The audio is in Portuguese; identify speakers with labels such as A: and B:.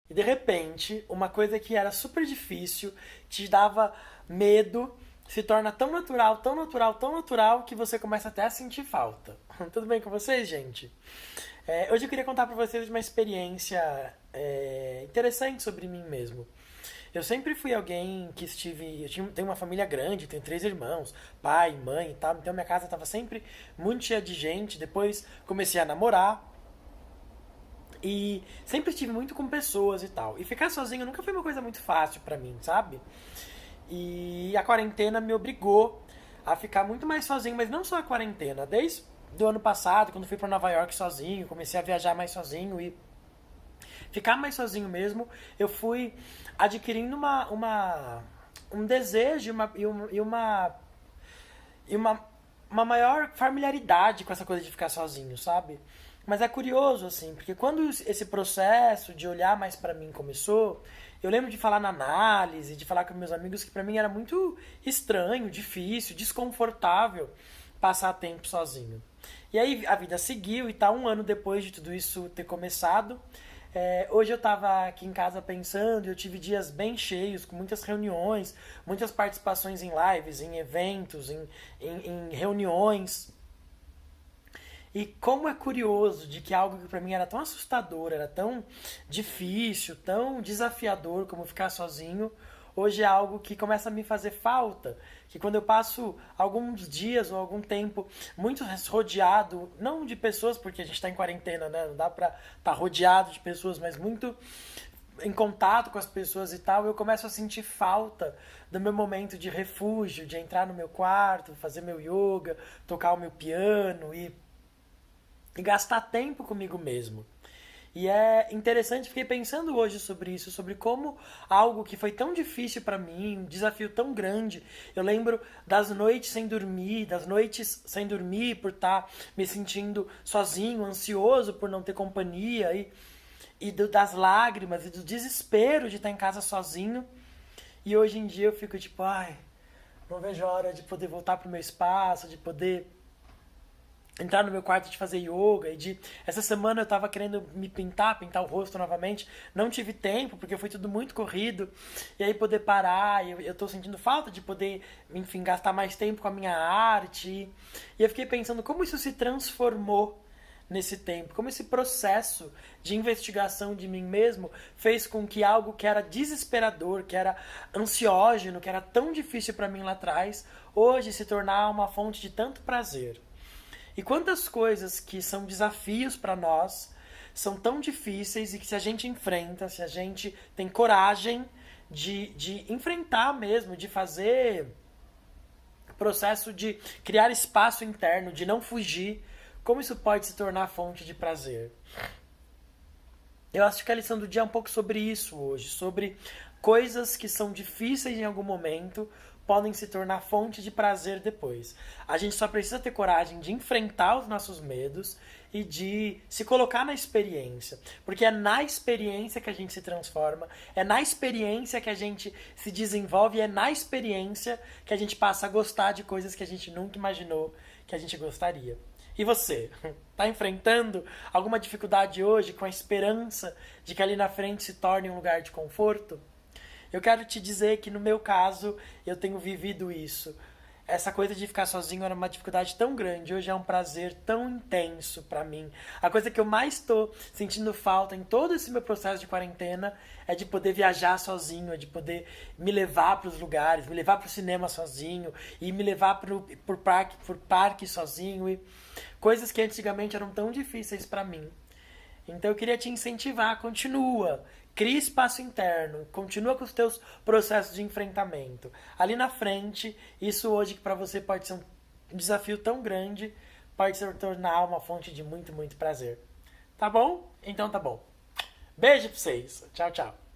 A: E de repente, uma coisa que era super difícil, te dava medo, se torna tão natural, tão natural, tão natural que você começa até a sentir falta. Tudo bem com vocês, gente? Hoje eu queria contar pra vocês uma experiência interessante sobre mim mesmo. Eu sempre fui alguém que tenho uma família grande, tenho 3 irmãos, pai, mãe e tal. Então minha casa estava sempre muito cheia de gente. Depois comecei a namorar. E sempre estive muito com pessoas e tal. E ficar sozinho nunca foi uma coisa muito fácil pra mim, sabe? E a quarentena me obrigou a ficar muito mais sozinho, mas não só a quarentena. Desde do ano passado, quando fui pra Nova York sozinho, comecei a viajar mais sozinho e ficar mais sozinho mesmo, eu fui adquirindo um desejo e uma maior familiaridade com essa coisa de ficar sozinho, sabe? Mas é curioso, assim, porque quando esse processo de olhar mais pra mim começou, eu lembro de falar na análise, de falar com meus amigos que pra mim era muito estranho, difícil, desconfortável passar tempo sozinho. E aí a vida seguiu e tá 1 ano depois de tudo isso ter começado. Hoje eu tava aqui em casa pensando e eu tive dias bem cheios, com muitas reuniões, muitas participações em lives, em eventos, em reuniões. E como é curioso de que algo que pra mim era tão assustador, era tão difícil, tão desafiador como ficar sozinho, hoje é algo que começa a me fazer falta. Que quando eu passo alguns dias ou algum tempo muito rodeado, não de pessoas, porque a gente tá em quarentena, né? Não dá pra estar rodeado de pessoas, mas muito em contato com as pessoas e tal, eu começo a sentir falta do meu momento de refúgio, de entrar no meu quarto, fazer meu yoga, tocar o meu piano e gastar tempo comigo mesmo. E é interessante, fiquei pensando hoje sobre isso, sobre como algo que foi tão difícil pra mim, um desafio tão grande. Eu lembro das noites sem dormir por estar me sentindo sozinho, ansioso por não ter companhia das lágrimas e do desespero de estar em casa sozinho. E hoje em dia eu fico tipo, ai, não vejo a hora de poder voltar pro meu espaço, de poder entrar no meu quarto de fazer yoga essa semana eu tava querendo me pintar o rosto novamente, não tive tempo porque foi tudo muito corrido, e aí poder parar, eu tô sentindo falta de poder, enfim, gastar mais tempo com a minha arte, e eu fiquei pensando como isso se transformou nesse tempo, como esse processo de investigação de mim mesmo fez com que algo que era desesperador, que era ansiógeno, que era tão difícil pra mim lá atrás, hoje se tornar uma fonte de tanto prazer. E quantas coisas que são desafios para nós são tão difíceis e que se a gente enfrenta, se a gente tem coragem de enfrentar mesmo, de fazer processo de criar espaço interno, de não fugir, como isso pode se tornar fonte de prazer. Eu acho que a lição do dia é um pouco sobre isso hoje, sobre coisas que são difíceis em algum momento podem se tornar fonte de prazer depois. A gente só precisa ter coragem de enfrentar os nossos medos e de se colocar na experiência. Porque é na experiência que a gente se transforma, é na experiência que a gente se desenvolve, é na experiência que a gente passa a gostar de coisas que a gente nunca imaginou que a gente gostaria. E você? Tá enfrentando alguma dificuldade hoje com a esperança de que ali na frente se torne um lugar de conforto? Eu quero te dizer que no meu caso eu tenho vivido isso. Essa coisa de ficar sozinho era uma dificuldade tão grande, hoje é um prazer tão intenso pra mim. A coisa que eu mais tô sentindo falta em todo esse meu processo de quarentena é de poder viajar sozinho, é de poder me levar pros lugares, me levar pro cinema sozinho e me levar por parque sozinho e coisas que antigamente eram tão difíceis pra mim. Então eu queria te incentivar, continua, cria espaço interno, continua com os teus processos de enfrentamento. Ali na frente, isso hoje que para você pode ser um desafio tão grande, pode se tornar uma fonte de muito, muito prazer. Tá bom? Então tá bom. Beijo pra vocês. Tchau, tchau.